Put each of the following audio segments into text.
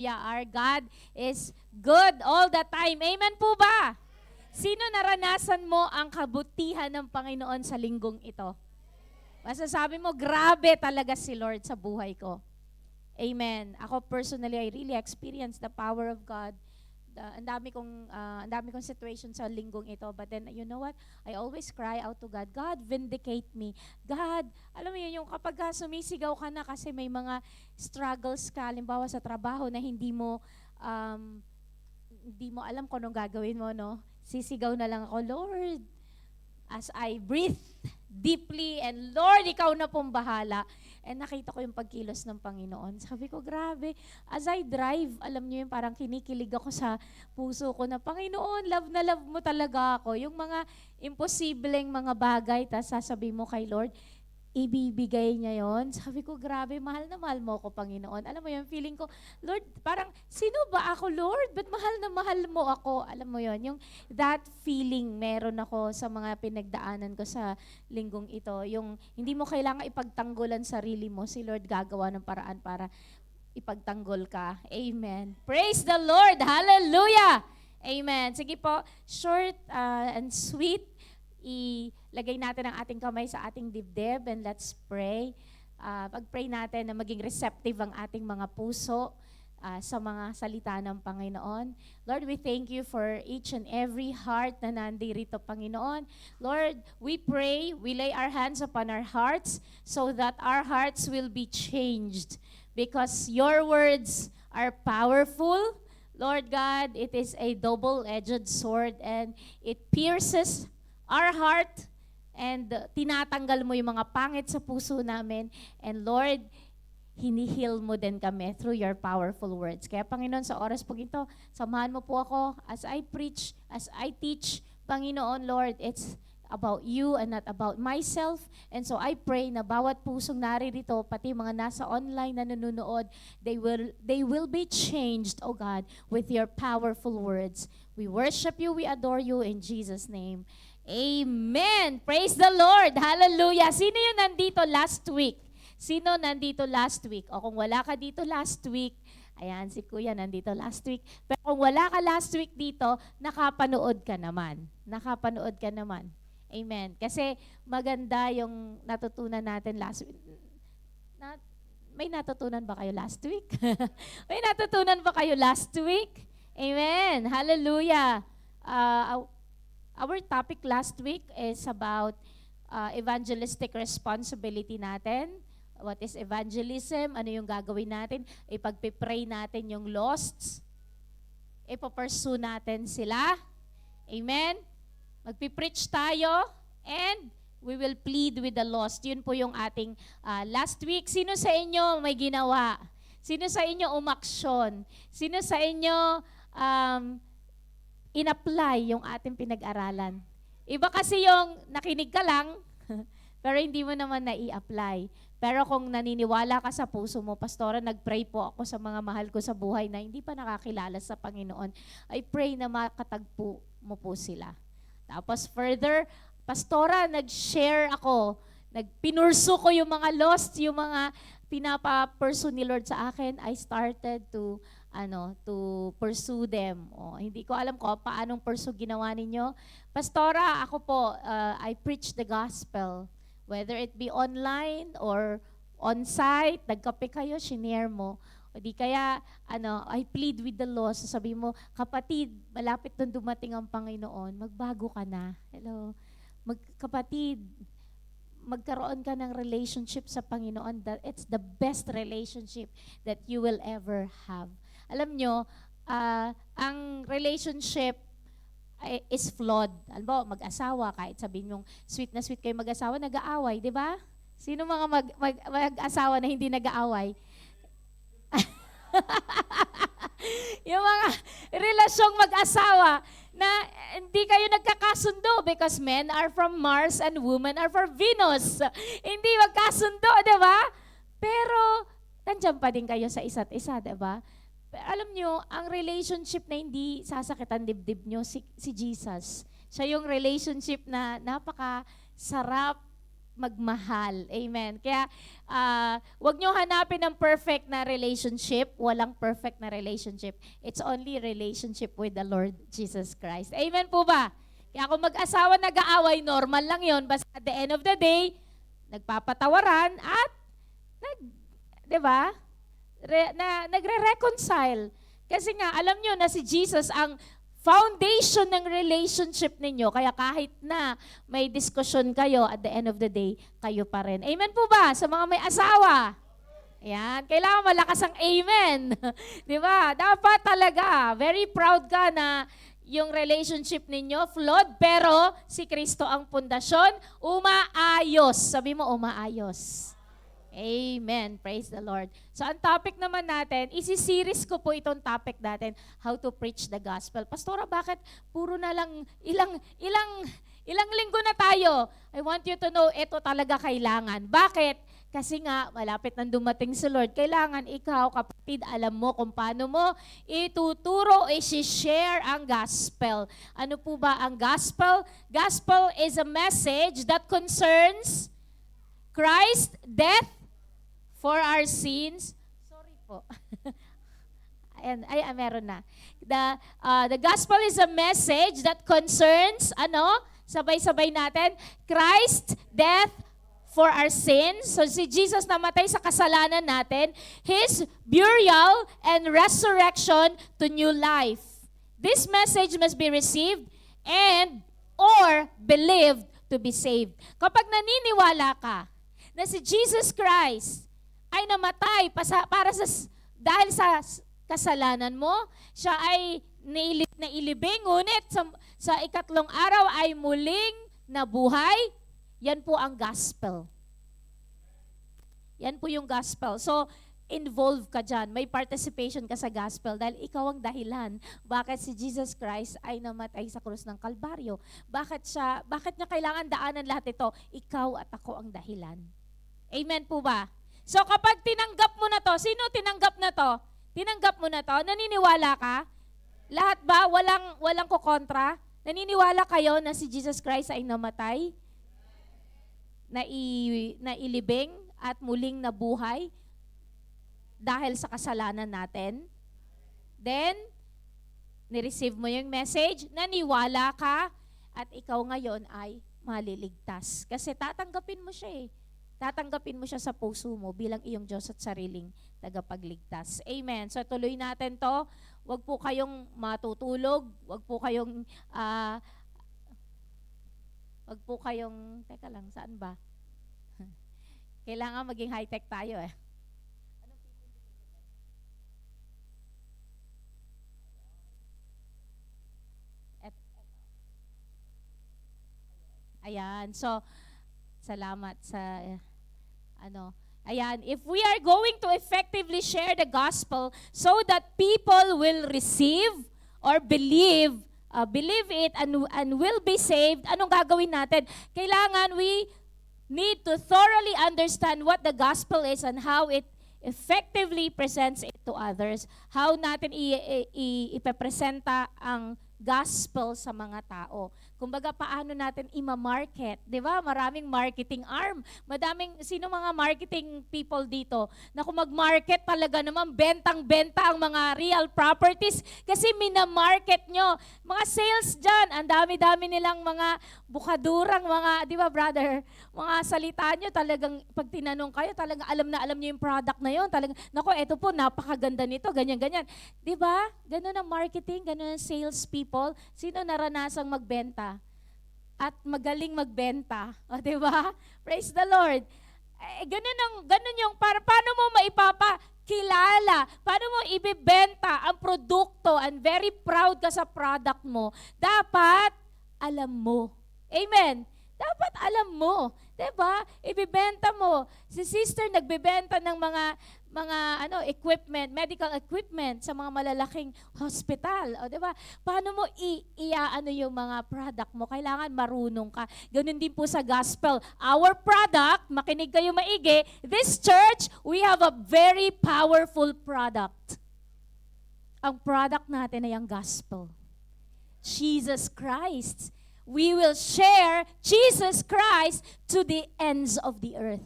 Yeah, our God is good all the time. Amen po ba? Sino naranasan mo ang kabutihan ng Panginoon sa linggong ito? Masasabi mo, grabe talaga si Lord sa buhay ko. Amen. Ako personally, I really experienced the power of God. Ang dami kong situation sa linggong ito. But then, you know what? I always cry out to God, God, vindicate me. God, alam mo yun, yung kapag sumisigaw ka na kasi may mga struggles ka, halimbawa sa trabaho na hindi mo alam kung anong gagawin mo, no? Sisigaw na lang ako, Lord, as I breathe deeply, and Lord, ikaw na pong bahala. And nakita ko yung pagkilos ng Panginoon. Sabi ko, grabe. As I drive, alam niyo yung parang kinikilig ako sa puso ko na, Panginoon, love na love mo talaga ako. Yung mga imposibleng mga bagay, tas sasabihin mo kay Lord, ibibigay niya yon. Sabi ko, grabe, mahal na mahal mo ako, Panginoon. Alam mo yun, feeling ko, Lord, parang, sino ba ako, Lord? Ba't mahal na mahal mo ako? Alam mo yon, yung that feeling meron ako sa mga pinagdaanan ko sa linggong ito. Yung hindi mo kailangan ipagtanggulan sarili mo. Si Lord gagawa ng paraan para ipagtanggol ka. Amen. Praise the Lord. Hallelujah. Amen. Sige po, short and sweet. Ilagay natin ang ating kamay sa ating dibdib and let's pray. Pag-pray natin na maging receptive ang ating mga puso sa mga salita ng Panginoon. Lord, we thank you for each and every heart na nandirito, Panginoon. Lord, we pray, we lay our hands upon our hearts so that our hearts will be changed because your words are powerful. Lord God, it is a double-edged sword and it pierces our heart, and tinatanggal mo yung mga pangit sa puso namin. And Lord, hinihil mo din kami through your powerful words. Kaya Panginoon, sa oras po ito, samahan mo po ako as I preach, as I teach. Panginoon, Lord, it's about you and not about myself. And so I pray na bawat pusong naririto, pati mga nasa online na nanonood, they will be changed, oh God, with your powerful words. We worship you, we adore you in Jesus' name. Amen. Praise the Lord. Hallelujah. Sino yung nandito last week? Sino nandito last week? O kung wala ka dito last week, ayan, si Kuya nandito last week. Pero kung wala ka last week dito, nakapanood ka naman. Nakapanood ka naman. Amen. Kasi maganda yung natutunan natin last week. May natutunan ba kayo last week? May natutunan ba kayo last week? Amen. Hallelujah. Our topic last week is about evangelistic responsibility natin. What is evangelism? Ano yung gagawin natin? Ipagpipray natin yung lost. Ipapursue natin sila. Amen? Magpipreach tayo and we will plead with the lost. Yun po yung ating last week. Sino sa inyo may ginawa? Sino sa inyo umaksyon? Sino sa inyo in-apply yung ating pinag-aralan? Iba kasi yung nakinig ka lang, pero hindi mo naman na-i-apply. Pero kung naniniwala ka sa puso mo, Pastora, nag-pray po ako sa mga mahal ko sa buhay na hindi pa nakakilala sa Panginoon. I pray na makatagpo mo po sila. Tapos further, Pastora, nag-share ako, pinursu ko yung mga lost, yung mga pinapa-pursue ni Lord sa akin. I started to pursue them. Hindi ko alam ko paanong pursue ginawa ninyo. Pastora, ako po, I preach the gospel. Whether it be online or on-site, nagkape kayo, shinare mo. O di kaya, I plead with the Lord. Sasabihin mo, kapatid, malapit nang dumating ang Panginoon, magbago ka na. Hello. Kapatid, magkaroon ka ng relationship sa Panginoon. It's the best relationship that you will ever have. Alam nyo, ang relationship is flawed. Alam mo, mag-asawa, kahit sabihin mong sweet na sweet kayo mag-asawa, nag-aaway, di ba? Sino mga mag-asawa na hindi nag-aaway? Yung mga relasyong mag-asawa na hindi kayo nagkakasundo because men are from Mars and women are from Venus. Hindi magkasundo, di ba? Pero, nandiyan pa din kayo sa isa't isa, di ba? Pero alam nyo, ang relationship na hindi sasakitan dibdib nyo, si Jesus. Siya yung relationship na napaka-sarap magmahal. Amen. Kaya, wag nyo hanapin ng perfect na relationship. Walang perfect na relationship. It's only relationship with the Lord Jesus Christ. Amen po ba? Kaya kung mag-asawa nag-aaway, normal lang yon. Basta at the end of the day, nagpapatawaran at, di ba? Nagre-reconcile. Kasi nga, alam nyo na si Jesus ang foundation ng relationship ninyo. Kaya kahit na may diskusyon kayo, at the end of the day, kayo pa rin. Amen po ba? Sa mga may asawa. Ayan. Kailangan malakas ang amen. Di ba? Dapat talaga. Very proud ka na yung relationship ninyo, flawed, pero si Kristo ang pundasyon, umaayos. Sabi mo, umaayos. Amen. Praise the Lord. So, ang topic naman natin, isi-series ko po itong topic natin, how to preach the gospel. Pastora, bakit puro na lang, ilang linggo na tayo? I want you to know, ito talaga kailangan. Bakit? Kasi nga, malapit nang dumating si Lord. Kailangan ikaw, kapatid, alam mo kung paano mo ituturo, isi-share ang gospel. Ano po ba ang gospel? Gospel is a message that concerns Christ's death for our sins. Sorry po. Ayan, meron na. The gospel is a message that concerns, sabay-sabay natin, Christ's death for our sins. So si Jesus namatay sa kasalanan natin, His burial and resurrection to new life. This message must be received and or believed to be saved. Kapag naniniwala ka na si Jesus Christ ay namatay dahil sa kasalanan mo, siya ay nailibing, ngunit sa ikatlong araw ay muling nabuhay, yan po ang gospel. Yan po yung gospel. So, involve ka dyan. May participation ka sa gospel dahil ikaw ang dahilan bakit si Jesus Christ ay namatay sa krus ng Kalbaryo. Bakit niya kailangan daanan lahat ito? Ikaw at ako ang dahilan. Amen po ba? So kapag tinanggap mo na to, sino tinanggap na to? Tinanggap mo na to? Naniniwala ka? Lahat ba? Walang kukontra? Naniniwala kayo na si Jesus Christ ay namatay? Nailibing at muling nabuhay dahil sa kasalanan natin? Then, ni-receive mo yung message, naniwala ka, at ikaw ngayon ay maliligtas. Kasi tatanggapin mo siya eh. Tatanggapin mo siya sa puso mo bilang iyong Diyos at sariling tagapagligtas. Amen. So tuloy natin to. Huwag po kayong matutulog. Huwag po kayong, teka lang, saan ba? Kailangan maging high-tech tayo eh. Ayan. So, salamat sa Ayan, if we are going to effectively share the gospel so that people will receive or believe it and will be saved, anong gagawin natin? Kailangan we need to thoroughly understand what the gospel is and how it effectively presents it to others. How natin ipepresenta ang gospel sa mga tao. Kumbaga, paano natin ima-market? Di ba? Maraming marketing arm. Sino mga marketing people dito na kung mag-market talaga naman, bentang-benta ang mga real properties kasi minamarket nyo. Mga sales dyan, ang dami-dami nilang mga bukadurang, di ba brother? Mga salita nyo, talagang pag tinanong kayo, talagang alam nyo yung product na yun. Talagang, nako, eto po, napakaganda nito, ganyan-ganyan. Di ba? Ganun ang marketing, ganun ang sales people. Sino naranasang magbenta? At magaling magbenta. O, di ba? Praise the Lord. Ganun yung, paano mo maipapakilala? Paano mo ibibenta ang produkto and very proud ka sa product mo? Dapat alam mo. Amen. Dapat alam mo. Diba? Ibibenta mo. Si sister nagbebenta ng mga equipment, medical equipment sa mga malalaking hospital. O, diba? Paano mo yung mga product mo? Kailangan marunong ka. Ganun din po sa gospel. Our product, makinig kayo maigi, this church, we have a very powerful product. Ang product natin ay ang gospel. Jesus Christ. we will share Jesus Christ to the ends of the earth.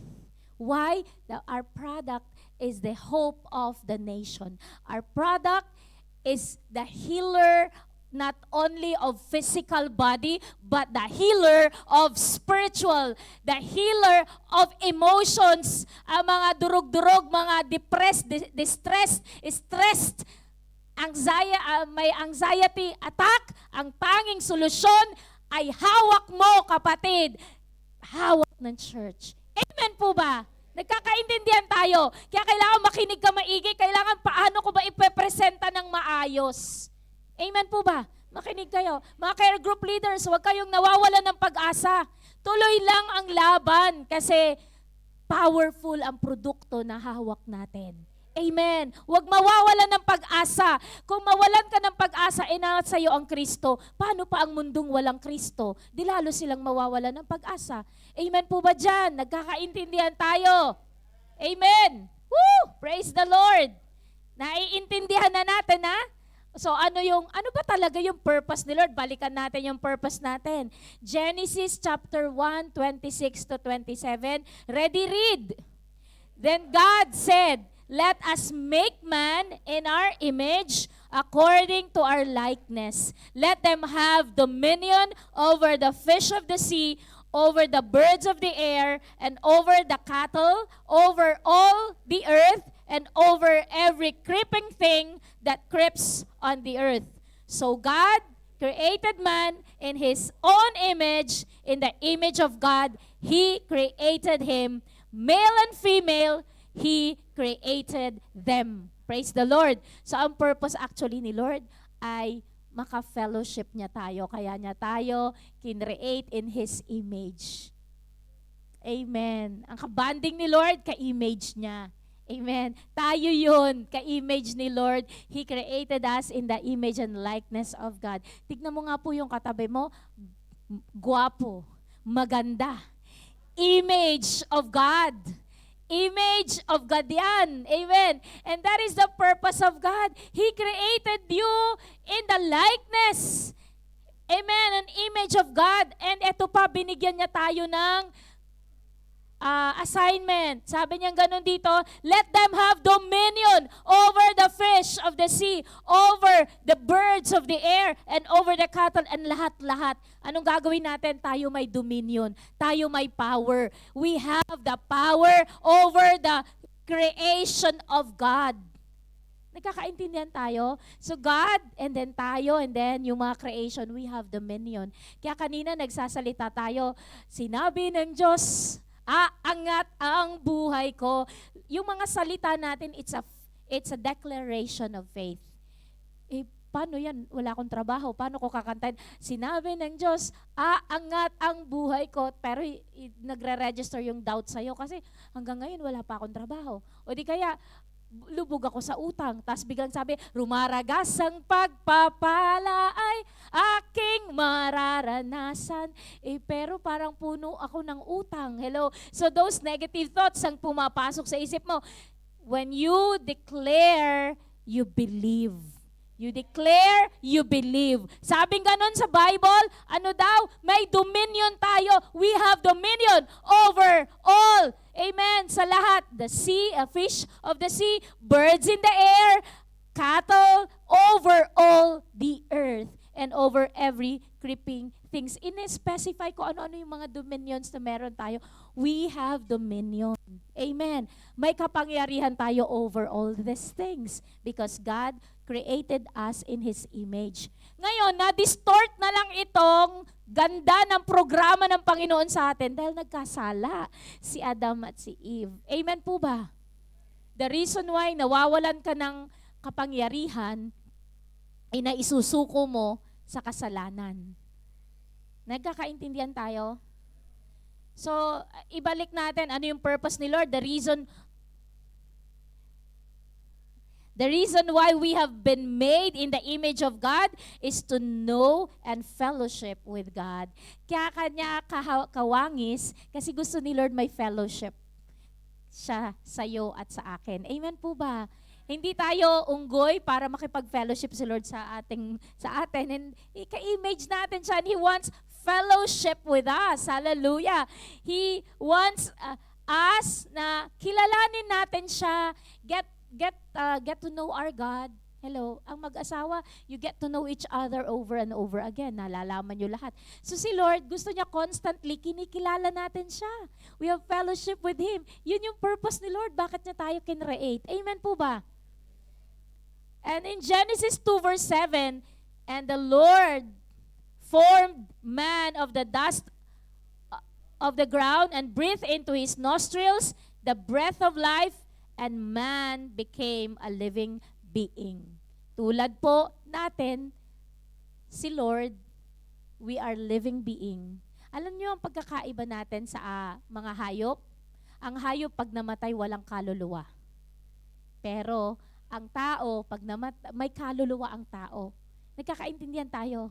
Why? Our product is the hope of the nation. Our product is the healer not only of physical body, but the healer of spiritual, the healer of emotions, ang mga durog-durog, mga depressed, distressed, stressed, may anxiety attack, ang tanging solusyon ay hawak mo, kapatid. Hawak ng church. Amen po ba? Nagkakaintindihan tayo. Kaya kailangan makinig ka maigi. Kailangan paano ko ba ipepresenta ng maayos. Amen po ba? Makinig kayo. Mga care group leaders, huwag kayong nawawalan ng pag-asa. Tuloy lang ang laban kasi powerful ang produkto na hawak natin. Amen. Huwag mawawalan ng pag-asa. Kung mawalan ka ng pag-asa, inangat sa iyo ang Kristo. Paano pa ang mundong walang Kristo? Di lalo silang mawawalan ng pag-asa. Amen po ba dyan? Nagkakaintindihan tayo. Amen. Woo! Praise the Lord. Naiintindihan na natin, ha? So ano ba talaga yung purpose ni Lord? Balikan natin yung purpose natin. Genesis chapter 1, 26 to 27. Ready, read. Then God said, "Let us make man in our image according to our likeness. Let them have dominion over the fish of the sea, over the birds of the air, and over the cattle, over all the earth, and over every creeping thing that creeps on the earth." So God created man in His own image. In the image of God, He created him. Male and female, He created them. Praise the Lord. So ang purpose actually ni Lord ay maka-fellowship niya tayo. Kaya niya tayo kinreate in His image. Amen. Ang kabanding ni Lord, ka-image niya. Amen. Tayo yun, ka-image ni Lord. He created us in the image and likeness of God. Tignan mo nga po yung katabi mo, guwapo, maganda. Image of God. Image of God yan. Amen. And that is the purpose of God. He created you in the likeness. Amen. An image of God. And eto pa, binigyan niya tayo ng assignment. Sabi niya ganun dito, let them have dominion over the fish of the sea, over the birds of the air, and over the cattle, and lahat-lahat. Anong gagawin natin? Tayo may dominion. Tayo may power. We have the power over the creation of God. Nagkakaintindihan tayo? So God, and then tayo, and then yung mga creation, we have dominion. Kaya kanina nagsasalita tayo, sinabi ng Diyos, aangat ang buhay ko. Yung mga salita natin, it's a declaration of faith. Paano yan? Wala akong trabaho. Paano ko kakantahin? Sinabi ng Diyos, aangat ang buhay ko. Pero nagre-register yung doubt sa'yo kasi hanggang ngayon wala pa akong trabaho. O di kaya, lubog ako sa utang. Tapos biglang sabi, rumaragas ang pagpapala ay aking mararanasan. Pero parang puno ako ng utang. Hello? So those negative thoughts ang pumapasok sa isip mo. When you declare, you believe. You declare, you believe. Sabing ganon sa Bible, ano daw? May dominion tayo. We have dominion over all. Amen. Sa lahat. The sea, a fish of the sea, birds in the air, cattle, over all the earth, and over every creeping things. In-specify ko ano-ano yung mga dominions na meron tayo. We have dominion. Amen. May kapangyarihan tayo over all these things because God created us in His image. Ngayon, na-distort na lang itong ganda ng programa ng Panginoon sa atin dahil nagkasala si Adam at si Eve. Amen po ba? The reason why nawawalan ka ng kapangyarihan ay naisusuko mo sa kasalanan. Nagkakaintindihan tayo? So, ibalik natin ano yung purpose ni Lord. The reason why we have been made in the image of God is to know and fellowship with God. Kaya kanya kawangis kasi gusto ni Lord may fellowship siya sa iyo at sa akin. Amen po ba? Hindi tayo unggoy para makipag-fellowship si Lord sa atin. And ika-image natin siya. And He wants fellowship with us. Hallelujah. He wants us na kilalanin natin siya. Get to know our God. Hello, ang mag-asawa, you get to know each other over and over again. Nalalaman nyo lahat. So si Lord, gusto niya constantly, kinikilala natin siya. We have fellowship with Him. Yun yung purpose ni Lord. Bakit niya tayo kinreate? Amen po ba? And in Genesis 2 verse 7, and the Lord formed man of the dust of the ground and breathed into his nostrils the breath of life, and man became a living being. Tulad po natin, si Lord, we are living being. Alam niyo ang pagkakaiba natin sa mga hayop? Ang hayop pag namatay walang kaluluwa. Pero ang tao, pag may kaluluwa ang tao. Nagkakaintindihan tayo.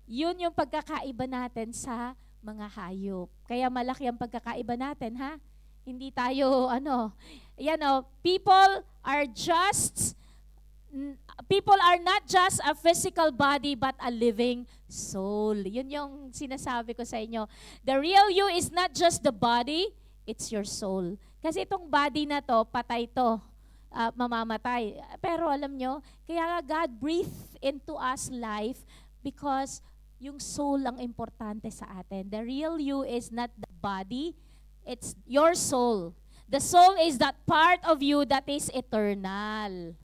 Yun yung pagkakaiba natin sa mga hayop. Kaya malaki ang pagkakaiba natin, ha? Hindi tayo, people are not just a physical body but a living soul. Yun yung sinasabi ko sa inyo. The real you is not just the body, it's your soul. Kasi itong body na to, patay to, mamamatay. Pero alam nyo, kaya God breathed into us life because yung soul ang importante sa atin. The real you is not the body, it's your soul. The soul is that part of you that is eternal.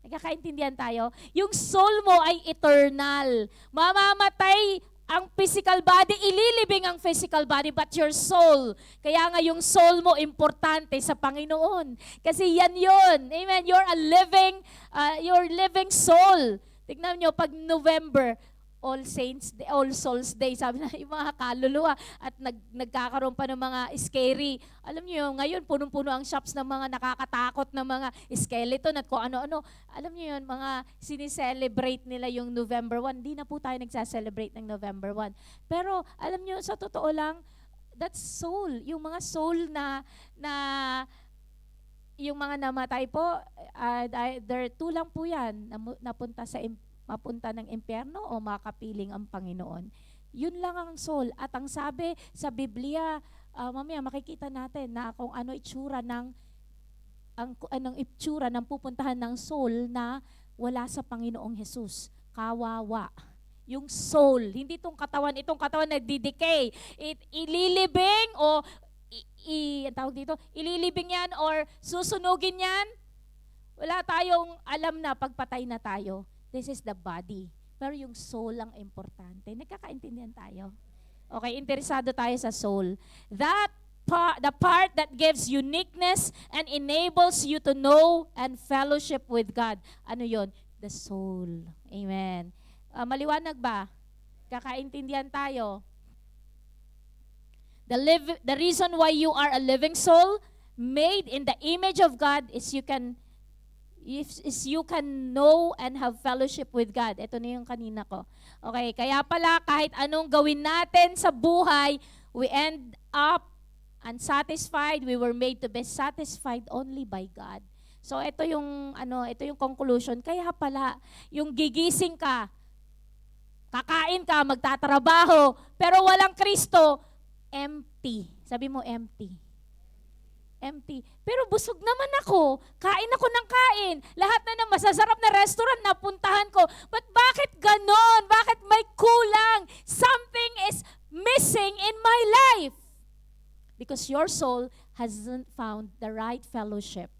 Nagkakaintindihan tayo? Yung soul mo ay eternal. Mamamatay ang physical body, ililibing ang physical body, but your soul. Kaya nga yung soul mo importante sa Panginoon. Kasi yan yun. Amen? You're living soul. Tignan nyo, pag November, All Souls Day, sabi na yung mga kaluluwa at nagkakaroon pa ng mga scary. Alam niyo, ngayon punong-puno ang shops ng mga nakakatakot na mga skeleton at kung ano-ano. Alam niyo yun, mga sinicelebrate nila yung November 1. Hindi na po tayo nagsaselebrate ng November 1. Pero alam niyo, sa totoo lang, that's soul. Yung mga soul na yung mga namatay po, there two lang po yan, mapunta ng impyerno o makapiling ang Panginoon. Yun lang ang soul. At ang sabi sa Biblia, mamaya makikita natin na kung ano itsura anong itsura ng pupuntahan ng soul na wala sa Panginoong Jesus. Kawawa. Yung soul, hindi itong katawan na nagdi-decay. Ililibing o tawag dito, ililibing yan or susunugin yan. Wala tayong alam na pagpatay na tayo. This is the body. Pero yung soul ang importante. Nagkakaintindihan tayo? Okay, interesado tayo sa soul. The part that gives uniqueness and enables you to know and fellowship with God. Ano yon? The soul. Amen. Maliwanag ba? Kakaintindihan tayo? The reason why you are a living soul, made in the image of God, is you can know and have fellowship with God. Ito na yung kanina ko. Okay, kaya pala kahit anong gawin natin sa buhay, we end up unsatisfied. We were made to be satisfied only by God. So ito yung conclusion. Kaya pala yung gigising ka, kakain ka, magtatrabaho, pero walang Kristo, empty. Sabi mo empty. Empty. Pero busog naman ako. Kain ako ng kain. Lahat na ng masasarap na restaurant na puntahan ko. But bakit ganon? Bakit may kulang? Something is missing in my life. Because your soul hasn't found the right fellowship.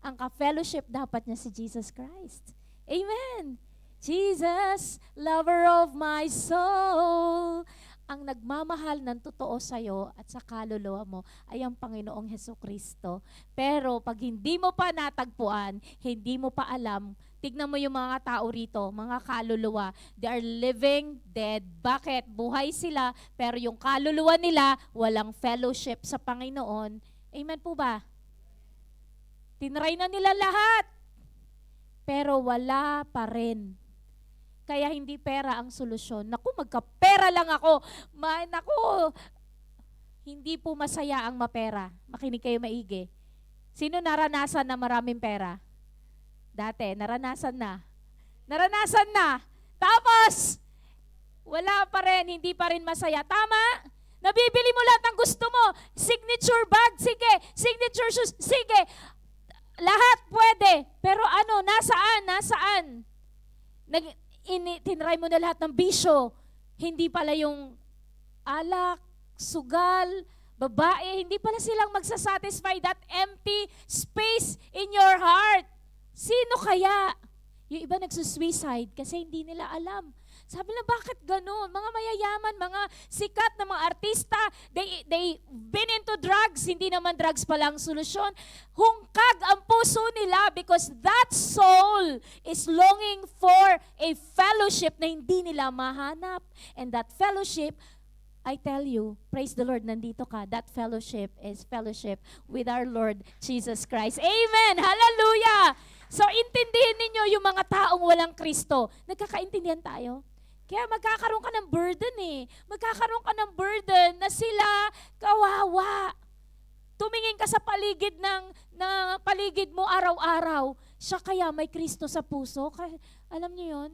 Ang ka-fellowship dapat niya si Jesus Christ. Amen. Jesus, lover of my soul. Ang nagmamahal ng totoo sa'yo at sa kaluluwa mo ay ang Panginoong Hesukristo. Pero pag hindi mo pa natagpuan, hindi mo pa alam, tignan mo yung mga tao rito, mga kaluluwa, they are living dead. Bakit? Buhay sila, pero yung kaluluwa nila, walang fellowship sa Panginoon. Amen po ba? Tinry na nila lahat, pero wala pa rin. Kaya hindi pera ang solusyon. Naku, magkapera lang ako. Hindi po masaya ang mapera. Makinig kayo maigi. Sino naranasan na maraming pera? Dati, naranasan na. Naranasan na. Tapos, wala pa rin, hindi pa rin masaya. Tama? Nabibili mo lahat ng gusto mo. Signature bag, sige. Signature shoes, sige. Lahat pwede. Pero ano, nasaan? Tinry mo na lahat ng bisyo. Hindi pala yung alak, sugal, babae, hindi pala silang magsasatisfy that empty space in your heart. Sino kaya? Yung iba nagsusuicide kasi hindi nila alam. Sabi na, bakit ganun? Mga mayayaman, mga sikat na mga artista, they been into drugs. Hindi naman drugs pala ang solusyon. Hungkag ang puso nila because that soul is longing for a fellowship na hindi nila mahanap. And that fellowship, I tell you, praise the Lord, nandito ka. That fellowship is fellowship with our Lord Jesus Christ. Amen! Hallelujah! So, intindihin ninyo yung mga taong walang Kristo. Nagkakaintindihan tayo? Kaya magkakaroon ka ng burden Magkakaroon ka ng burden na sila kawawa. Tumingin ka sa paligid mo araw-araw. Siya kaya may Kristo sa puso? Alam niyo yun?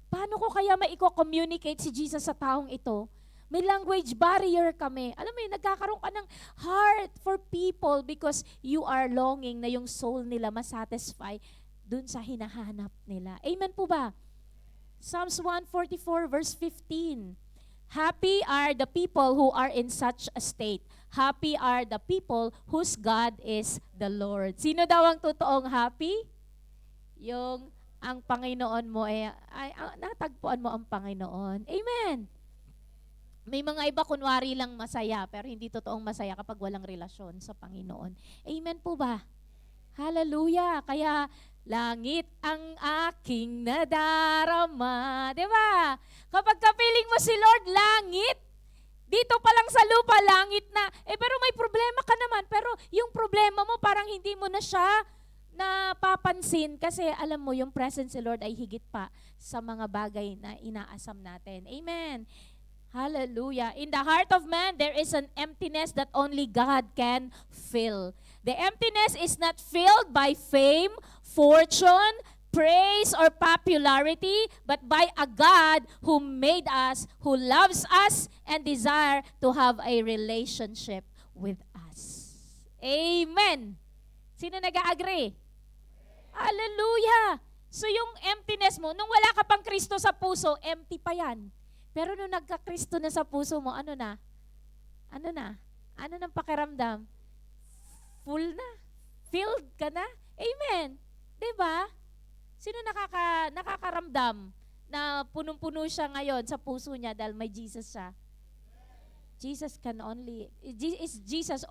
Paano ko kaya maiko-communicate si Jesus sa taong ito? May language barrier kami. Alam mo yun, nagkakaroon ka ng heart for people because you are longing na yung soul nila masatisfy dun sa hinahanap nila. Amen po ba? Psalms 144 verse 15. Happy are the people who are in such a state. Happy are the people whose God is the Lord. Sino daw ang totoong happy? Yung ang Panginoon mo natagpuan mo ang Panginoon. Amen. May mga iba kunwari lang masaya, pero hindi totoong masaya kapag walang relasyon sa Panginoon. Amen po ba? Hallelujah. Kaya, langit ang aking nadarama. Diba? Kapag kapiling mo si Lord, langit. Dito pa lang sa lupa, langit na. Pero may problema ka naman. Pero yung problema mo, parang hindi mo na siya napapansin. Kasi alam mo, yung presence si Lord ay higit pa sa mga bagay na inaasam natin. Amen. Hallelujah. In the heart of man, there is an emptiness that only God can fill. The emptiness is not filled by fame, fortune, praise, or popularity, but by a God who made us, who loves us, and desire to have a relationship with us. Amen. Sino nag-agree? Hallelujah. So yung emptiness mo, nung wala ka pang Kristo sa puso, empty pa yan. Pero nung nagka-Kristo na sa puso mo, ano na? Ano na? Ano nang pakiramdam? Full na? Filled ka na? Amen. Diba? Sino nakakaramdam na punong-puno siya ngayon sa puso niya dahil may Jesus siya? Jesus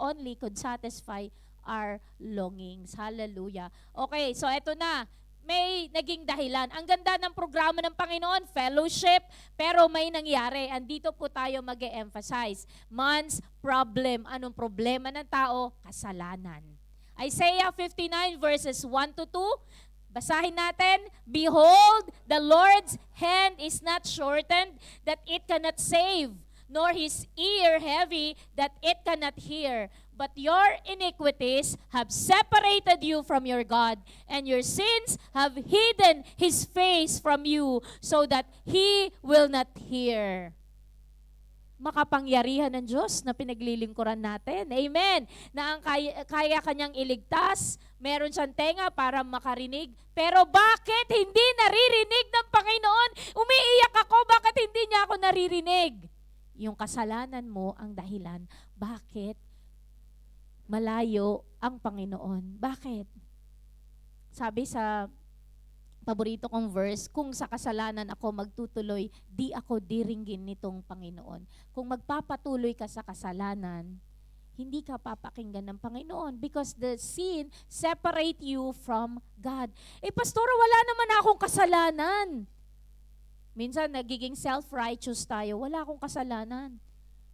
only could satisfy our longings. Hallelujah. Okay, so eto na. May naging dahilan. Ang ganda ng programa ng Panginoon, fellowship, pero may nangyari. Andito po tayo mag-e-emphasize. Man's problem. Anong problema ng tao? Kasalanan. Isaiah 59 verses 1 to 2. Basahin natin. Behold, the Lord's hand is not shortened that it cannot save, nor his ear heavy that it cannot hear. But your iniquities have separated you from your God, and your sins have hidden His face from you, so that He will not hear. Makapangyarihan ng Diyos na pinaglilingkuran natin. Amen. Na ang kaya kanyang iligtas, meron siyang tenga para makarinig. Pero bakit hindi naririnig ng Panginoon? Umiiyak ako, bakit hindi niya ako naririnig? Yung kasalanan mo ang dahilan. Bakit malayo ang Panginoon? Bakit? Sabi sa paborito kong verse, kung sa kasalanan ako magtutuloy, di ako diringgin nitong Panginoon. Kung magpapatuloy ka sa kasalanan, hindi ka papakinggan ng Panginoon because the sin separate you from God. Pastor, wala naman akong kasalanan. Minsan nagiging self-righteous tayo, wala akong kasalanan.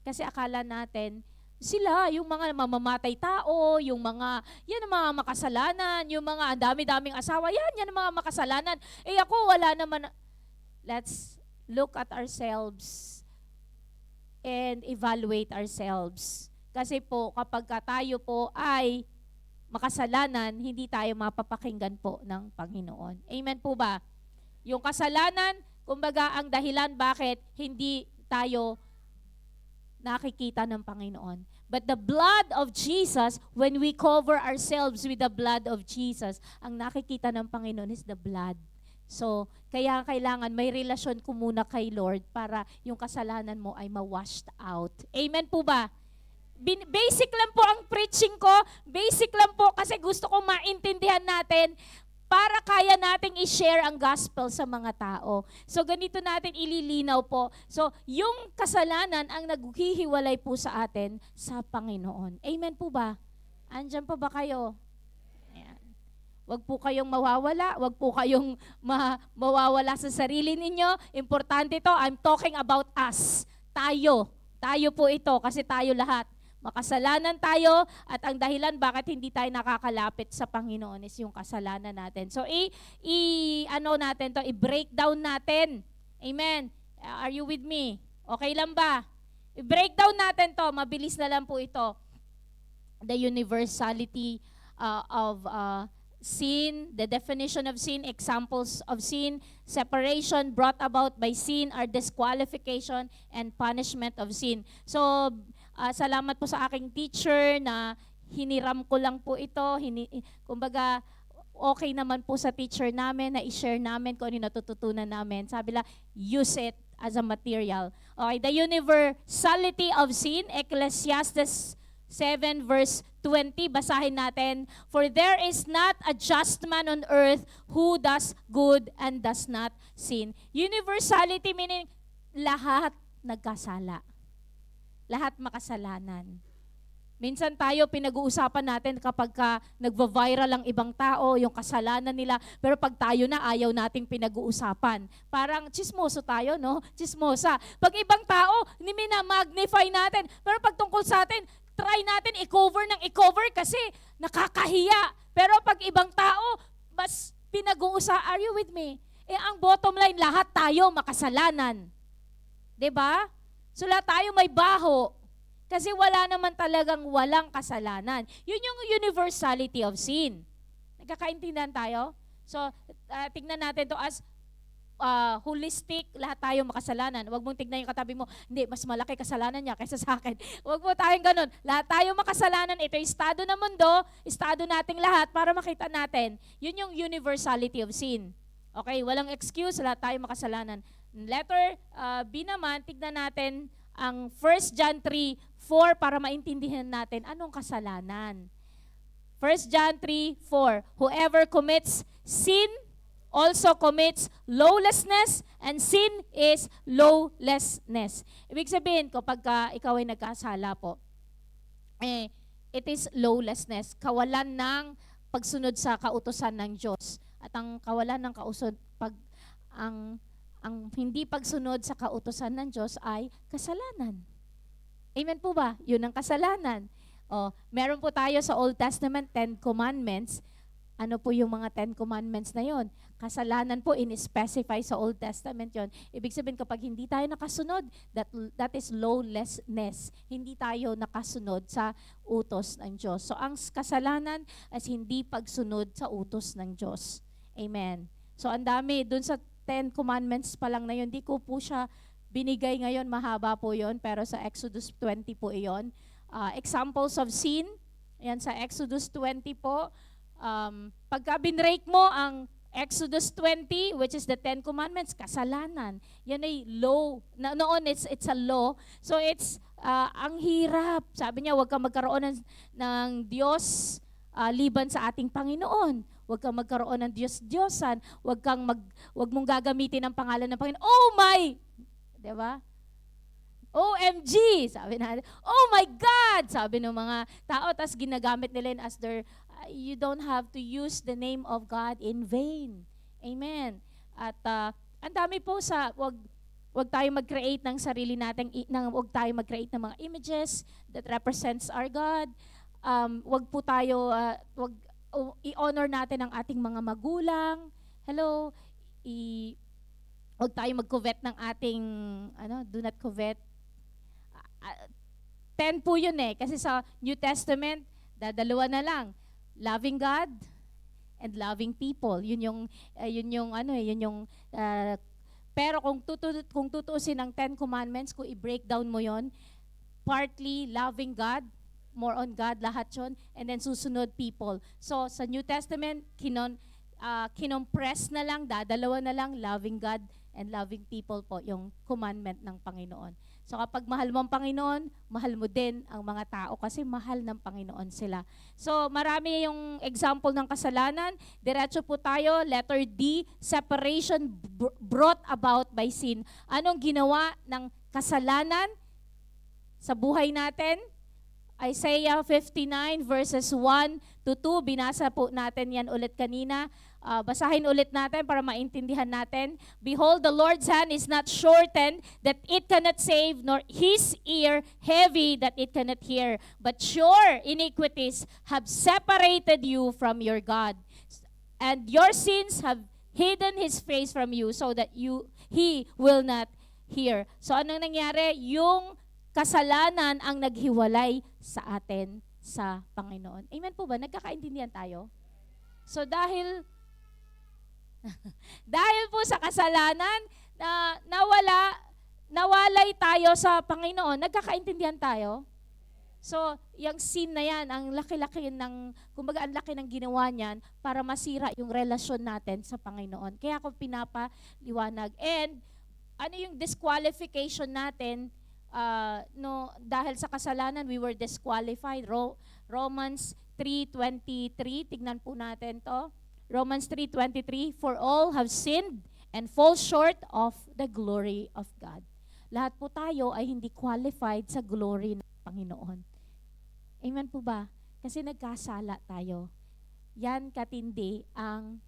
Kasi akala natin, sila, yung mga mamamatay tao, yung mga, yan ang mga makasalanan, yung mga ang dami-daming asawa, yan ang mga makasalanan. Ako, wala naman. Let's look at ourselves and evaluate ourselves. Kasi po, kapag tayo po ay makasalanan, hindi tayo mapapakinggan po ng Panginoon. Amen po ba? Yung kasalanan, kumbaga ang dahilan bakit hindi tayo nakikita ng Panginoon. But the blood of Jesus, when we cover ourselves with the blood of Jesus, ang nakikita ng Panginoon is the blood. So, kaya kailangan may relasyon ko muna kay Lord para yung kasalanan mo ay ma-washed out. Amen po ba? Basic lang po ang preaching ko. Basic lang po kasi gusto ko maintindihan natin para kaya nating i-share ang gospel sa mga tao. So, ganito natin ililinaw po. So, yung kasalanan ang naghihiwalay po sa atin sa Panginoon. Amen po ba? Andyan pa ba kayo? Ayan. Wag po kayong mawawala. Wag po kayong mawawala sa sarili ninyo. Importante to. I'm talking about us. Tayo. Tayo po ito kasi tayo lahat. Makasalanan tayo at ang dahilan bakit hindi tayo nakakalapit sa Panginoon is yung kasalanan natin. So, i-breakdown natin. Amen. Are you with me? Okay lang ba? I-breakdown natin to. Mabilis na lang po ito. The universality of sin, the definition of sin, examples of sin, separation brought about by sin, or disqualification and punishment of sin. So, salamat po sa aking teacher na hiniram ko lang po ito. Kumbaga, okay naman po sa teacher namin na i-share namin kung ano yung natututunan namin. Sabi lang, use it as a material. Okay, the universality of sin, Ecclesiastes 7 verse 20, basahin natin. For there is not a just man on earth who does good and does not sin. Universality meaning lahat nagkasala. Lahat makasalanan. Minsan tayo pinag-uusapan natin kapag nagva-viral ang ibang tao, yung kasalanan nila, pero pag tayo na ayaw nating pinag-uusapan. Parang chismoso tayo, no? Chismosa. Pag ibang tao, minamagnify natin. Pero pag tungkol sa atin, try natin i-cover ng i-cover kasi nakakahiya. Pero pag ibang tao, mas are you with me? Ang bottom line, lahat tayo makasalanan. 'Di ba? So lahat tayo may baho. Kasi wala naman talagang walang kasalanan. Yun yung universality of sin. Nagkakaintindihan tayo? So, tignan natin to as holistic, lahat tayo makasalanan. Huwag mong tignan yung katabi mo, hindi, mas malaki kasalanan niya kaysa sa akin. Huwag mo tayong ganun. Lahat tayo makasalanan. Ito yung estado ng mundo, estado nating lahat para makita natin. Yun yung universality of sin. Okay, walang excuse, lahat tayo makasalanan. Letter B naman, tignan natin ang 1 John 3:4 para maintindihan natin anong kasalanan. 1 John 3:4, whoever commits sin also commits lawlessness, and sin is lawlessness. Ibig sabihin, kapag ikaw ay nagkasala po, it is lawlessness, kawalan ng pagsunod sa kautusan ng Diyos. At ang kawalan ng ang hindi pagsunod sa kautusan ng Diyos ay kasalanan. Amen po ba? Yun ang kasalanan. Meron po tayo sa Old Testament, 10 Commandments. Ano po yung mga 10 Commandments na yon? Kasalanan po, in-specify sa Old Testament yon. Ibig sabihin, kapag hindi tayo nakasunod, that is lawlessness. Hindi tayo nakasunod sa utos ng Diyos. So, ang kasalanan as hindi pagsunod sa utos ng Diyos. Amen. So, ang dami, dun sa 10 Commandments pa lang na yun, di ko po siya binigay ngayon, mahaba po yon, pero sa Exodus 20 po iyon. Examples of sin, yan sa Exodus 20 po. Pagka binrake mo ang Exodus 20, which is the 10 Commandments, kasalanan. Yan ay law. Noon, it's a law. So it's, ang hirap. Sabi niya, huwag kang magkaroon ng Diyos liban sa ating Panginoon. Huwag kang magkaroon ng Diyos-Diyosan. Huwag mong gagamitin ang pangalan ng Panginoon. Oh my! Diba? OMG! Sabi natin. Oh my God! Sabi ng mga tao. Tapos ginagamit nila yun as their, you don't have to use the name of God in vain. Amen. At ang dami po wag tayo mag-create ng sarili natin, wag tayo mag-create ng mga images that represents our God. Wag po tayo, i-honor natin ang ating mga magulang. Hello, wag tayo mag-covet ng ating, do not covet. 10 po yun kasi sa New Testament, dalawa na lang. Loving God and loving people. Pero kung tutuusin ang Ten Commandments, kung i-breakdown mo yon, partly loving God, more on God, lahat yun, and then susunod people. So, sa New Testament, kinompress na lang, dadalawa na lang, loving God and loving people po, yung commandment ng Panginoon. So, kapag mahal mo ang Panginoon, mahal mo din ang mga tao kasi mahal ng Panginoon sila. So, marami yung example ng kasalanan. Diretso po tayo, letter D, separation brought about by sin. Anong ginawa ng kasalanan sa buhay natin? Isaiah 59 verses 1 to 2, binasa po natin yan ulit kanina. Basahin ulit natin para maintindihan natin. Behold, the Lord's hand is not shortened that it cannot save, nor his ear heavy that it cannot hear. But your iniquities have separated you from your God, and your sins have hidden his face from you so that he will not hear. So anong nangyari? Yung kasalanan ang naghiwalay sa atin sa Panginoon. Amen po ba? Nagkakaintindihan tayo? So dahil po sa kasalanan na nawalay tayo sa Panginoon, nagkakaintindihan tayo? So, yung sin na yan, ang laki-laki kumbaga ang laki ng ginawa niyan para masira yung relasyon natin sa Panginoon. Kaya ako pinapaliwanag. And ano yung disqualification natin? Dahil sa kasalanan, we were disqualified. Romans 3:23, tignan po natin to. Romans 3:23, for all have sinned and fall short of the glory of God. Lahat po tayo ay hindi qualified sa glory ng Panginoon. Amen po ba? Kasi nagkasala tayo. Yan katindi ang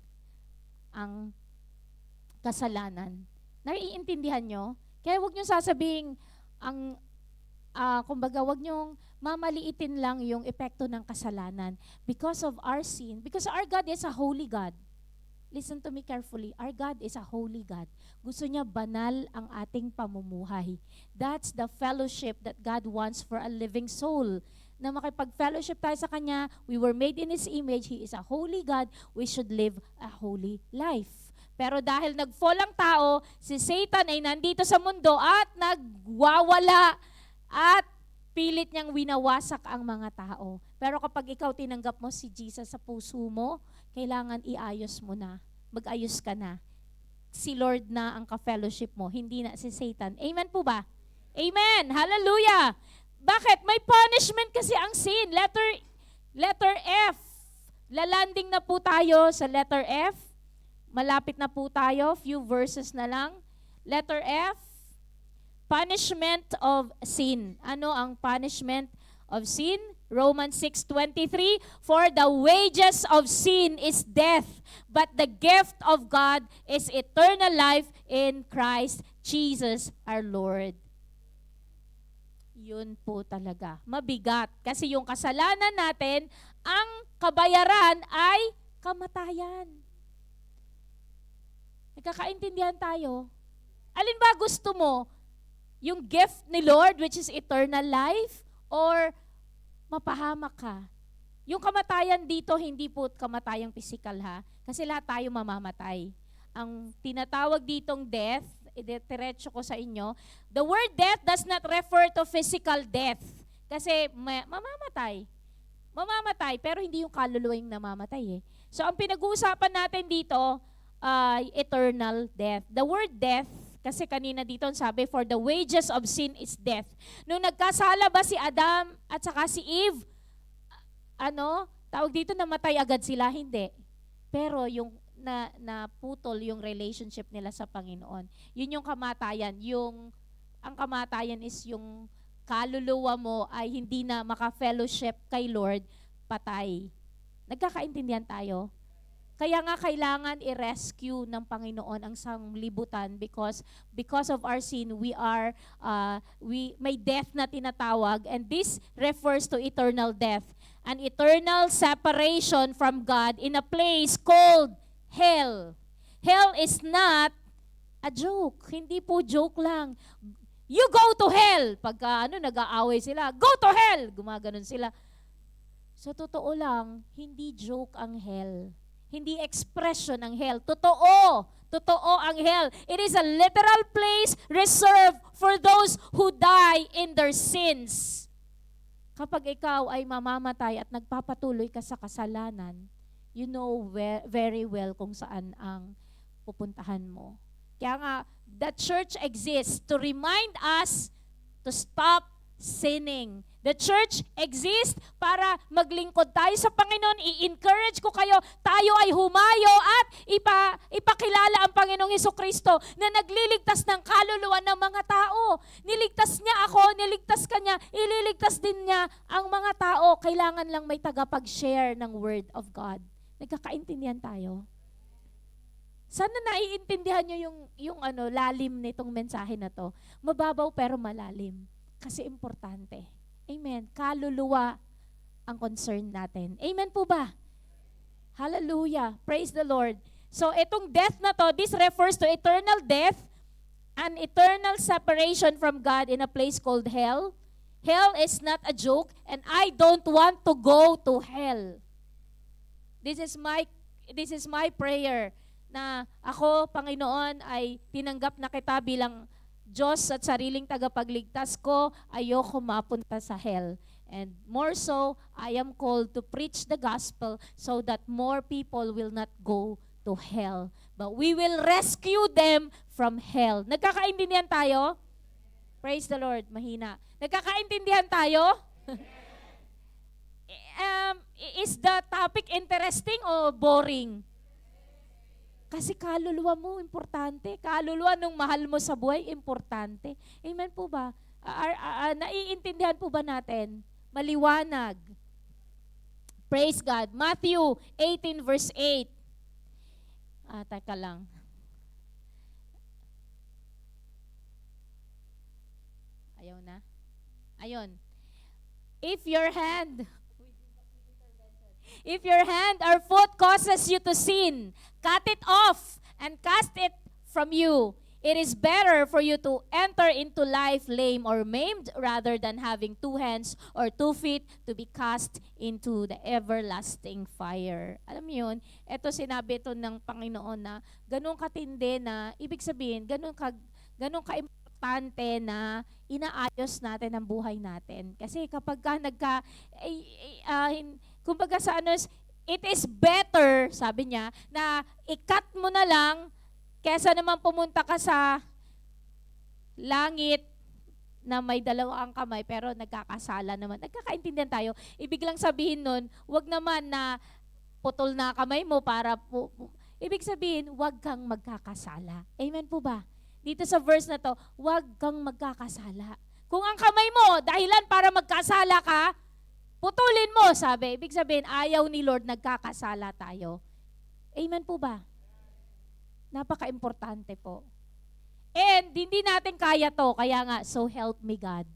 kasalanan. Naiintindihan nyo? Kaya huwag nyo sasabing kumbaga, wag niyong mamaliitin lang yung epekto ng kasalanan because of our sin. Because our God is a holy God. Listen to me carefully. Our God is a holy God. Gusto niya banal ang ating pamumuhay. That's the fellowship that God wants for a living soul. Na makipag-fellowship tayo sa Kanya, we were made in His image. He is a holy God. We should live a holy life. Pero dahil nag-fall ang tao, si Satan ay nandito sa mundo at nagwawala at pilit niyang winawasak ang mga tao. Pero kapag ikaw tinanggap mo si Jesus sa puso mo, kailangan iayos mo na. Mag-ayos ka na. Si Lord na ang ka-fellowship mo, hindi na si Satan. Amen po ba? Amen! Hallelujah! Bakit? May punishment kasi ang sin. Letter F. Lalanding na po tayo sa letter F. Malapit na po tayo, few verses na lang. Letter F, punishment of sin. Ano ang punishment of sin? Romans 6:23, for the wages of sin is death, but the gift of God is eternal life in Christ Jesus our Lord. Yun po talaga. Mabigat. Kasi yung kasalanan natin, ang kabayaran ay kamatayan. Nagkakaintindihan tayo? Alin ba gusto mo? Yung gift ni Lord, which is eternal life, or mapahamak ka? Yung kamatayan dito, hindi po kamatayang physical ha, kasi lahat tayo mamamatay. Ang tinatawag ditong death, diretso ko sa inyo, the word death does not refer to physical death, kasi mamamatay. Mamamatay, pero hindi yung kaluluwa yung namamatay eh. So ang pinag-uusapan natin dito, eternal death. The word death, kasi kanina dito sabi, for the wages of sin is death. Nung nagkasala ba si Adam at saka si Eve, tawag dito namatay agad sila? Hindi. Pero yung naputol yung relationship nila sa Panginoon. Yun yung kamatayan. Ang kamatayan is yung kaluluwa mo ay hindi na maka-fellowship kay Lord, patay. Nagkakaintindihan tayo? Kaya nga kailangan i-rescue ng Panginoon ang sanglibutan because of our sin, may death na tinatawag, and this refers to eternal death. An eternal separation from God in a place called hell. Hell is not a joke. Hindi po joke lang. You go to hell. Pagka nag-aaway sila, go to hell. Gumaganon sila. So totoo lang, hindi joke ang hell. Hindi expression ang hell. Totoo. Totoo ang hell. It is a literal place reserved for those who die in their sins. Kapag ikaw ay mamamatay at nagpapatuloy ka sa kasalanan, you know very well kung saan ang pupuntahan mo. Kaya nga, the church exists to remind us to stop sinning. The church exists para maglingkod tayo sa Panginoon. I-encourage ko kayo, tayo ay humayo at ipakilala ang Panginoong Hesukristo na nagliligtas ng kaluluwa ng mga tao. Niligtas niya ako, niligtas ka niya, ililigtas din niya ang mga tao. Kailangan lang may tagapag-share ng Word of God. Nagkakaintindihan tayo? Sana naiintindihan niyo yung lalim nitong mensahe na to. Mababaw pero malalim. Kasi importante. Amen. Kaluluwa ang concern natin. Amen po ba? Hallelujah. Praise the Lord. So, itong death na to, this refers to eternal death, an eternal separation from God in a place called hell. Hell is not a joke, and I don't want to go to hell. This is my prayer na ako, Panginoon, ay tinanggap na kita bilang Diyos at sariling tagapagligtas ko, ayoko mapunta sa hell. And more so, I am called to preach the gospel so that more people will not go to hell. But we will rescue them from hell. Nagkakaintindihan tayo? Praise the Lord. Mahina. Nagkakaintindihan tayo? Is the topic interesting o boring? Kasi kaluluwa mo, importante. Kaluluwa nung mahal mo sa buhay, importante. Amen po ba? Naiintindihan po ba natin? Maliwanag. Praise God. Matthew 18 verse 8. Teka lang. Ayaw na? Ayun. If your hand or foot causes you to sin, cut it off and cast it from you. It is better for you to enter into life lame or maimed rather than having 2 hands or 2 feet to be cast into the everlasting fire. Alam mo yun, ito sinabi ito ng Panginoon na ganun katindi na, ibig sabihin, ganun ka-importante na inaayos natin ang buhay natin. Kasi kapag ka kumbaga sa it is better, sabi niya, na i-cut mo na lang kesa naman pumunta ka sa langit na may 2 kamay pero nagkakasala naman. Nagkakaintindihan tayo. Ibig lang sabihin nun, wag naman na putol na kamay mo para ibig sabihin, wag kang magkakasala. Amen po ba? Dito sa verse na to, wag kang magkakasala. Kung ang kamay mo, dahilan para magkasala ka, putulin mo, sabi. Ibig sabihin, ayaw ni Lord, nagkakasala tayo. Amen po ba? Napaka-importante po. And hindi natin kaya to, kaya nga, so help me God.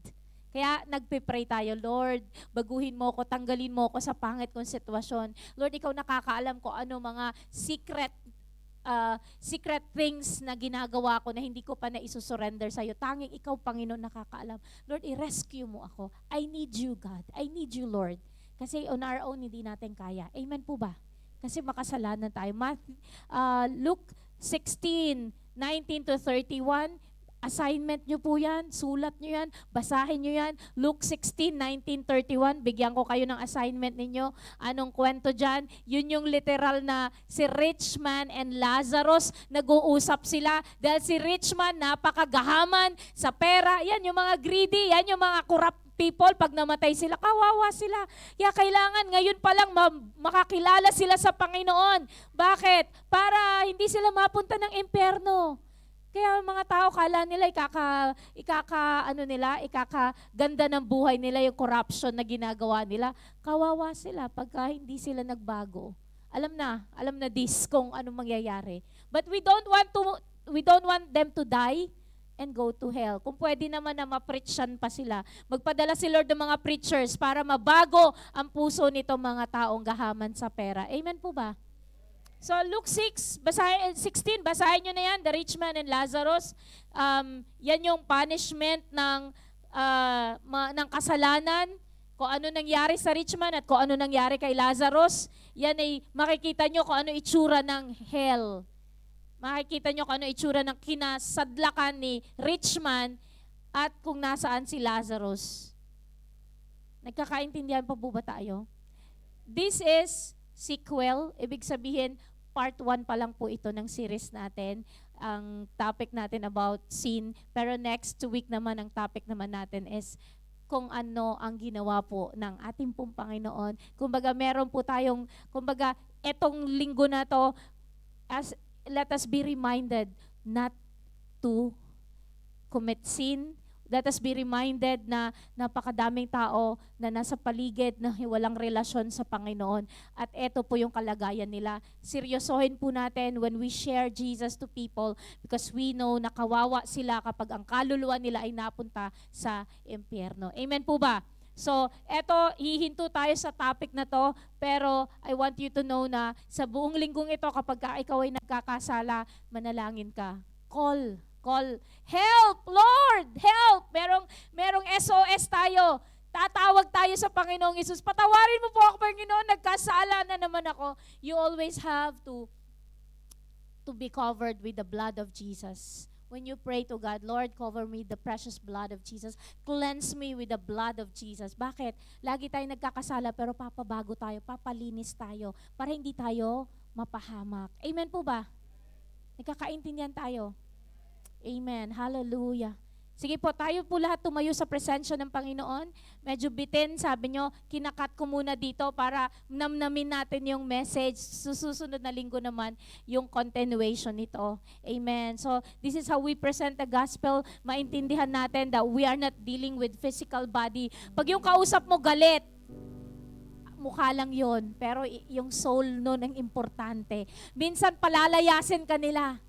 Kaya nagpipray tayo, Lord, baguhin mo ko, tanggalin mo ko sa pangit kong sitwasyon. Lord, ikaw nakakaalam ko ano mga secret things na ginagawa ko na hindi ko pa na isusurrender sa'yo. Tanging ikaw, Panginoon, nakakaalam. Lord, i-rescue mo ako. I need you, God. I need you, Lord. Kasi on our own, hindi natin kaya. Amen po ba? Kasi makasalanan tayo. Luke 16:19-31, assignment nyo po yan, sulat nyo yan, basahin nyo yan. Luke 16:19-31, bigyan ko kayo ng assignment ninyo. Anong kwento dyan? Yun yung literal na si rich man and Lazarus, nag-uusap sila. Dahil si rich man, napakagahaman sa pera. Yan yung mga greedy, yan yung mga corrupt people. Pag namatay sila, kawawa sila. Kaya kailangan ngayon pa lang makakilala sila sa Panginoon. Bakit? Para hindi sila mapunta ng impyerno. Kaya mga tao, kala nila ikakaganda ng buhay nila yung corruption na ginagawa nila. Kawawa sila pagka hindi sila nagbago. Alam na this kung anong mangyayari. But we don't want them to die and go to hell. Kung pwede naman na ma-preachan pa sila, magpadala si Lord ng mga preachers para mabago ang puso nito mga taong gahaman sa pera. Amen po ba? So Luke 16, basahin nyo na yan, the rich man and Lazarus. Yan yung punishment ng kasalanan. Kung ano nangyari sa rich man at kung ano nangyari kay Lazarus, yan ay makikita nyo kung ano itsura ng hell. Makikita nyo kung ano itsura ng kinasadlakan ni rich man at kung nasaan si Lazarus. Nagkakaintindihan pa po ba tayo? This is sequel. Ibig sabihin, part 1 pa lang po ito ng series natin. Ang topic natin about sin. Pero next week naman, ang topic naman natin is kung ano ang ginawa po ng ating pong Panginoon. Kumbaga, meron po tayong, kumbaga, etong linggo na to, let us be reminded not to commit sin. Let us be reminded na napakadaming tao na nasa paligid na walang relasyon sa Panginoon. At ito po yung kalagayan nila. Seryosohin po natin when we share Jesus to people because we know na kawawa sila kapag ang kaluluwa nila ay napunta sa impyerno. Amen po ba? So, eto, hihinto tayo sa topic na to, pero I want you to know na sa buong linggong ito, kapag ikaw ay nagkakasala, manalangin ka. Call, help, Lord, help. Merong SOS tayo. Tatawag tayo sa Panginoong Hesus. Patawarin mo po ako, Panginoon, nagkasala na naman ako. You always have to be covered with the blood of Jesus. When you pray to God, Lord, cover me with the precious blood of Jesus. Cleanse me with the blood of Jesus. Bakit? Lagi tayo nagkakasala pero papabago tayo, papalinis tayo para hindi tayo mapahamak. Amen po ba? Nagkakaintindihan tayo. Amen. Hallelujah. Sige po, tayo po lahat tumayo sa presensya ng Panginoon. Medyo bitin, sabi nyo, kinakat ko muna dito para namnamin natin yung message. Susunod na linggo naman yung continuation nito. Amen. So, this is how we present the gospel. Maintindihan natin that we are not dealing with physical body. Pag yung kausap mo galit, mukha lang yon, pero yung soul nun ang importante. Minsan palalayasin ka nila.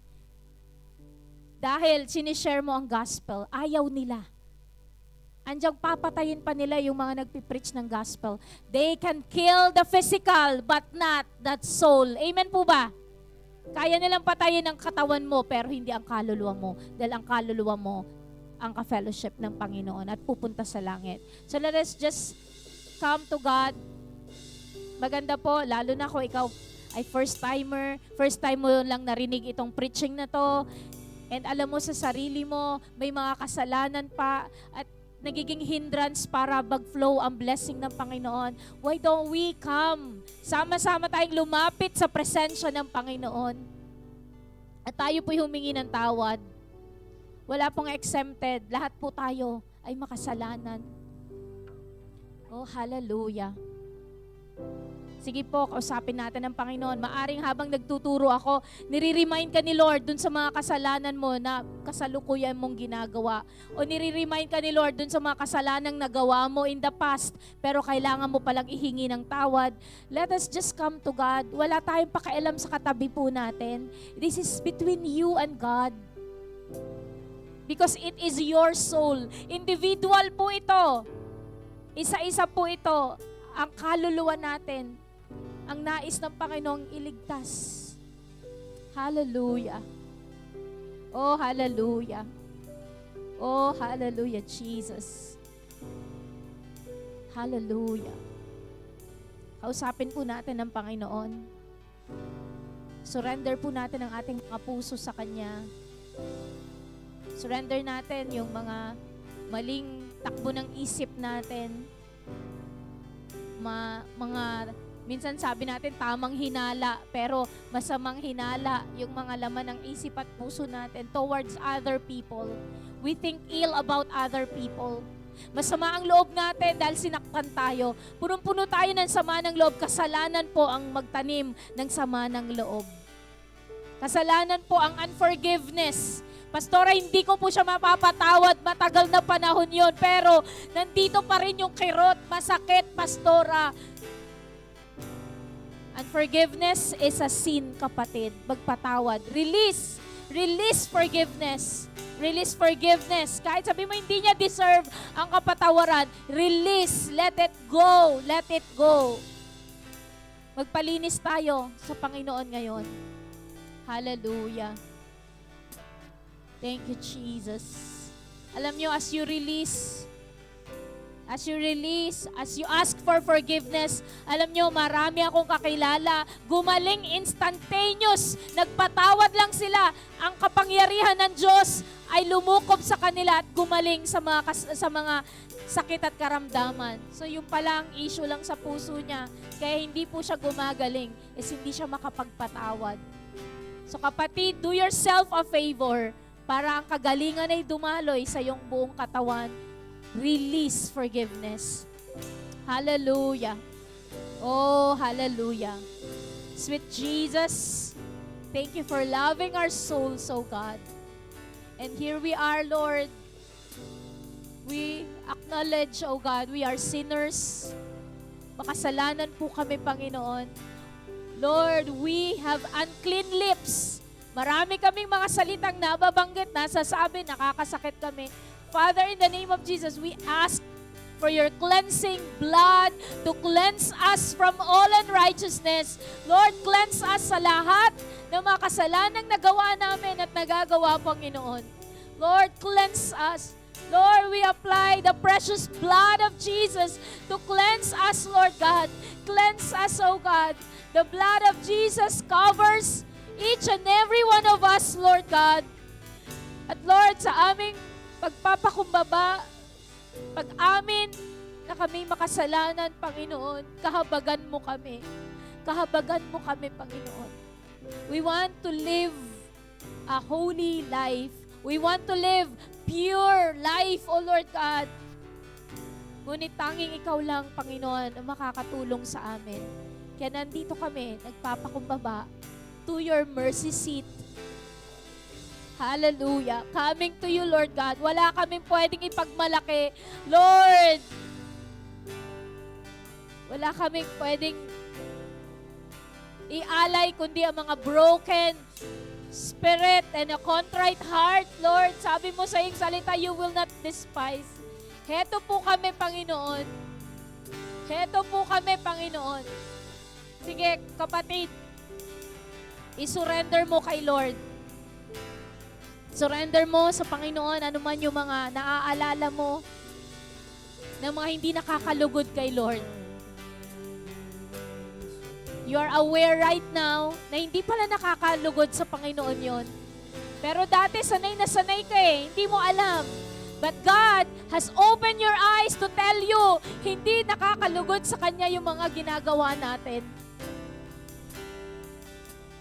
Dahil sinishare mo ang gospel, ayaw nila. Andiyan papatayin pa nila yung mga nagpipreach ng gospel. They can kill the physical, but not that soul. Amen po ba? Kaya nilang patayin ang katawan mo, pero hindi ang kaluluwa mo. Dahil ang kaluluwa mo, ang ka-fellowship ng Panginoon at pupunta sa langit. So let us just come to God. Maganda po, lalo na kung ikaw ay first time mo lang narinig itong preaching na to, and alam mo sa sarili mo, may mga kasalanan pa at nagiging hindrance para mag-flow ang blessing ng Panginoon. Why don't we come? Sama-sama tayong lumapit sa presensya ng Panginoon. At tayo po'y humingi ng tawad. Wala pong exempted. Lahat po tayo ay makasalanan. Oh, hallelujah. Sige po, kausapin natin ang Panginoon. Maaring habang nagtuturo ako, nire-remind ka ni Lord dun sa mga kasalanan mo na kasalukuyan mong ginagawa. O nire-remind ka ni Lord dun sa mga kasalanang nagawa mo in the past, pero kailangan mo palang ihingi ng tawad. Let us just come to God. Wala tayong pakialam sa katabi po natin. This is between you and God. Because it is your soul. Individual po ito. Isa-isa po ito. Ang kaluluwa natin. Ang nais ng Panginoong iligtas. Hallelujah. Oh, hallelujah. Oh, hallelujah, Jesus. Hallelujah. Kausapin po natin ang Panginoon. Surrender po natin ang ating mga puso sa Kanya. Surrender natin yung mga maling takbo ng isip natin. Minsan sabi natin tamang hinala, pero masamang hinala yung mga laman ng isip at puso natin towards other people. We think ill about other people. Masama ang loob natin dahil sinaktan tayo. Punong-puno tayo ng sama ng loob. Kasalanan po ang magtanim ng sama ng loob. Kasalanan po ang unforgiveness. Pastora, hindi ko po siya mapapatawad. Matagal na panahon yon, pero nandito pa rin yung kirot. Masakit, Pastora. Unforgiveness is a sin, kapatid. Magpatawad. Release forgiveness. Release forgiveness. Kahit sabi mo hindi niya deserve ang kapatawaran, release. Let it go. Let it go. Magpalinis tayo sa Panginoon ngayon. Hallelujah. Thank you, Jesus. Alam nyo, as As you release, as you ask for forgiveness, alam nyo, marami akong kakilala, gumaling instantaneous, nagpatawad lang sila, ang kapangyarihan ng Diyos ay lumukob sa kanila at gumaling sa mga sakit at karamdaman. So yung palang issue lang sa puso niya, kaya hindi po siya gumagaling, is hindi siya makapagpatawad. So kapatid, do yourself a favor para ang kagalingan ay dumaloy sa iyong buong katawan. Release forgiveness. Hallelujah. Oh, hallelujah. Sweet Jesus, thank you for loving our souls, oh God. And here we are, Lord. We acknowledge, oh God, we are sinners. Makasalanan po kami, Panginoon. Lord, we have unclean lips. Marami kaming mga salitang nababanggit, nasasabi, nakakasakit kami. Father, in the name of Jesus, we ask for your cleansing blood to cleanse us from all unrighteousness. Lord, cleanse us sa lahat ng mga kasalanang nagawa namin at nagagawa, Panginoon. Lord, cleanse us. Lord, we apply the precious blood of Jesus to cleanse us, Lord God. Cleanse us, oh God. The blood of Jesus covers each and every one of us, Lord God. At Lord, sa aming pagpapakumbaba, pag-amin na kami makasalanan, Panginoon, kahabagan mo kami. Kahabagan mo kami, Panginoon. We want to live a holy life. We want to live pure life, O Lord God. Ngunit tanging ikaw lang, Panginoon, ang makakatulong sa amin. Kaya nandito kami, nagpapakumbaba to your mercy seat. Hallelujah. Coming to you, Lord God. Wala kaming pwedeng ipagmalaki. Lord, wala kaming pwedeng ialay kundi ang mga broken spirit and a contrite heart, Lord. Sabi mo sa iyong salita, you will not despise. Heto po kami, Panginoon. Heto po kami, Panginoon. Sige, kapatid, isurrender mo kay Lord. Surrender mo sa Panginoon, ano man yung mga naaalala mo na mga hindi nakakalugod kay Lord. You are aware right now na hindi pala nakakalugod sa Panginoon yon. Pero dati sanay na sanay ka hindi mo alam. But God has opened your eyes to tell you, hindi nakakalugod sa Kanya yung mga ginagawa natin.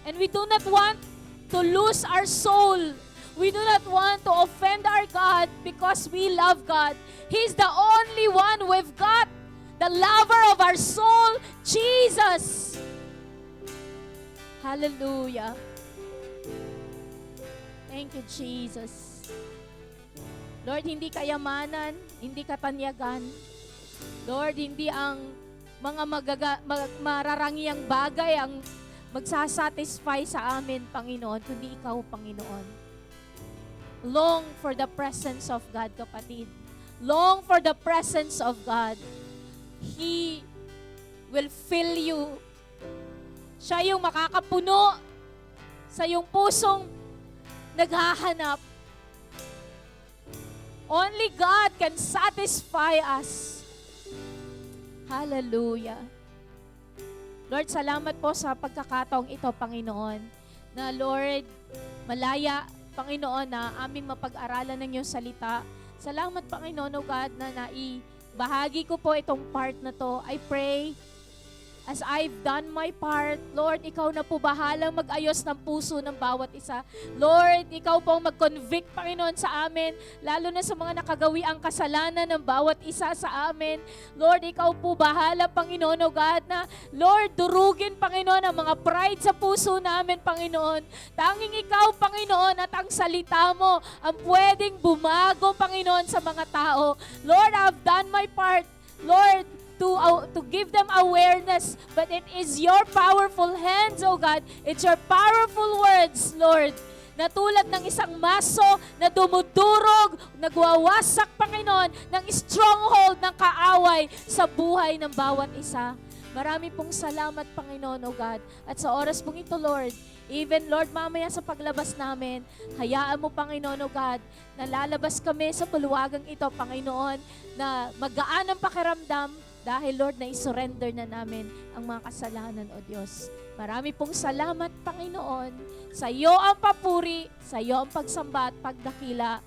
And we do not want to lose our soul. We do not want to offend our God because we love God. He's the only one we've got. The lover of our soul, Jesus. Hallelujah. Thank you, Jesus. Lord, hindi kayamanan, hindi katanyagan. Lord, hindi ang mga mararangyang bagay ang magsasatisfy sa amin, Panginoon, kundi ikaw, Panginoon. Long for the presence of God, kapatid. Long for the presence of God. He will fill you. Siya yung makakapuno sa iyong pusong naghahanap. Only God can satisfy us. Hallelujah. Lord, salamat po sa pagkakataong ito, Panginoon, na Lord, malaya, Panginoon, na aming mapag-aralan ng iyong salita. Salamat, Panginoon, O God, na naibahagi ko po itong part na to. I pray, as I've done my part, Lord, ikaw na po bahalang mag-ayos ng puso ng bawat isa. Lord, ikaw po ang mag-convict, Panginoon, sa amin, lalo na sa mga nakagawi ang kasalanan ng bawat isa sa amin. Lord, ikaw po bahala, Panginoon, O God, na, Lord, durugin, Panginoon, ang mga pride sa puso namin, Panginoon. Tanging ikaw, Panginoon, at ang salita mo, ang pwedeng bumago, Panginoon, sa mga tao. Lord, I've done my part. Lord, to give them awareness, but it is your powerful hands, oh God. It's your powerful words, Lord, na tulad ng isang maso na dumudurog, nagwawasak, Panginoon, ng stronghold ng kaaway sa buhay ng bawat isa. Marami pong salamat, Panginoon, oh God. At sa oras pong ito, Lord, Even, Lord, mamaya sa paglabas namin, hayaan mo, Panginoon, O God, na lalabas kami sa puluwagang ito, Panginoon, na magaan ang pakiramdam dahil, Lord, na isurrender na namin ang mga kasalanan, O Diyos. Marami pong salamat, Panginoon. Sa iyo ang papuri, sa iyo ang pagsamba at pagdakila.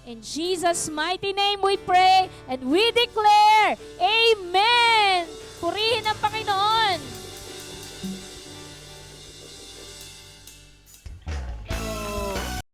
In Jesus' mighty name we pray and we declare, Amen! Purihin ang Panginoon!